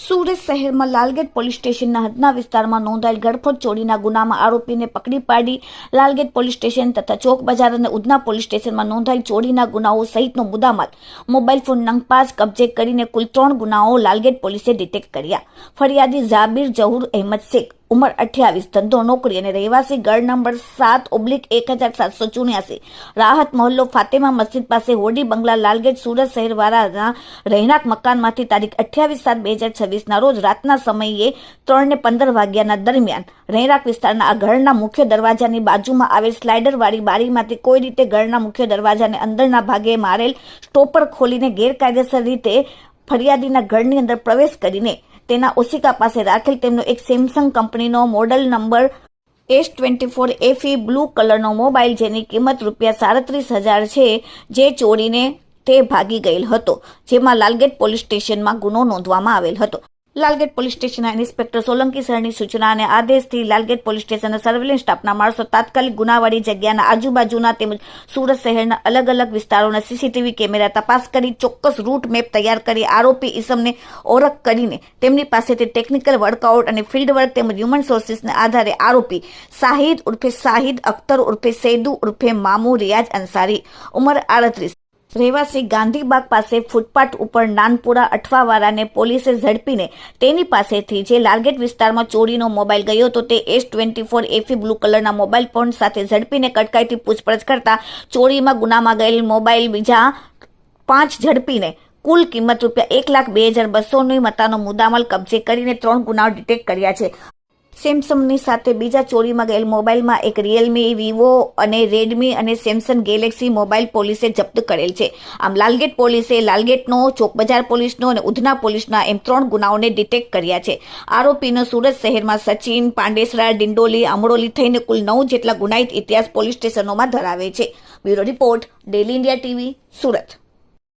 સુરત શહેરમાં લાલગેટ પોલીસ સ્ટેશનના હદના વિસ્તારમાં નોંધાયેલ ગળફોડ ચોરીના ગુનામાં આરોપીને પકડી પાડી લાલગેટ પોલીસ સ્ટેશન તથા ચોક બજાર અને ઉધના પોલીસ સ્ટેશનમાં નોંધાયેલ ચોરીના ગુનાઓ સહિતનો મુદ્દામાલ મોબાઈલ ફોન નંગ 5 કબજે કરીને કુલ 3 ગુનાઓ લાલગેટ પોલીસે ડિટેક્ટ કર્યા। ફરિયાદી ઝાબીર જહુર અહેમદ શેખ उम्र 28 धंधो नौकरी और रहवासी गढ़ नंबर 7/1774 राहत मोहल्लो फातेमा मस्जिद पास होडी बंगला लालगेट सूरत शहर वाला રહેણાંક मकान तारीख 28/7/2026 रोज रातना समये 3:15 वाग्याना दरमियान રહેણાંક विस्तारना घरना मुख्य दरवाजानी बाजुमां आवेल स्लाइडर वाली बारीमांथी कोई रीते घरना मुख्य दरवाजाने अंदरना भागे मारेल स्टोपर खोलीने गैरकायदेसर रीते फरियादीना घरनी अंदर प्रवेश करीने तेना ओसिका पासे राखेल तेमनो एक सेमसंग कंपनीनो model number S24 FE blue कलरनो मोबाइल जेनी किंमत ₹37,000 छे जे चोरीने ते भागी गयेल हतो, जेमां लालगेट पोलीस स्टेशनमां गुनो नोंधवामां आवेल हतो। लालगेट पोलीस स्टेशनना इंस्पेक्टर सोलंकी सरनी सूचना और आदेशथी लालगेट पोलीस स्टेशन सर्वेलन्स स्टाफना माणसो तात्कालिक गुनावाड़ी जग्याना आजूबाजूना तेमज सूरत शहरना अलग अलग विस्तारोना सीसीटीवी कैमेरा तपास करी चोक्कस रूट मैप तैयार करी आरोपी ईसमने ओळख करीने तेमनी पासेथी टेक्निकल वर्कआउट और फील्ड वर्क तेमज ह्यूमन सोर्सिसने आधारे आरोपी शाहिद उर्फे शाहिद अख्तर उर्फे सैदू उर्फे मामू रियाज अंसारी उम्र 38 રહેવાસી ગાંધીબાગ પાસે ફૂટપાથ ઉપર નાનપુરા અઠવાવાળાને પોલીસે ઝડપીને તેની પાસેથી જે લાલગેટ વિસ્તારમાં ચોરીનો મોબાઈલ ગયો તો તે S24 FE બ્લુ કલરના મોબાઈલ ફોન સાથે ઝડપીને કટકાઈથી પૂછપરછ કરતા ચોરીમાં ગુનામાં ગયેલ મોબાઈલ બીજા 5 ઝડપીને કુલ કિંમત ₹1,02,200 મતાનો મુદ્દામાલ કબજે કરીને 3 ગુનાઓ ડિટેક્ટ કર્યા છે। સેમસંગની સાથે બીજા ચોરીમાં ગયેલ મોબાઈલમાં એક રિયલમી, વિવો અને રેડમી અને સેમસંગ ગેલેક્સી મોબાઈલ પોલીસે જપ્ત કરેલ છે। આમ લાલગેટ પોલીસે લાલગેટનો, ચોક બજાર પોલીસનો અને ઉધના પોલીસના એમ 3 ગુનાઓને ડિટેક્ટ કર્યા છે। આરોપીનો સુરત શહેરમાં સચિન, પાંડેસરા, ડિંડોલી, અમરોલી થઈને કુલ 9 જેટલા ગુનાહિત ઇતિહાસ પોલીસ સ્ટેશનોમાં ધરાવે છે। Bureau report, daily India TV, Surat.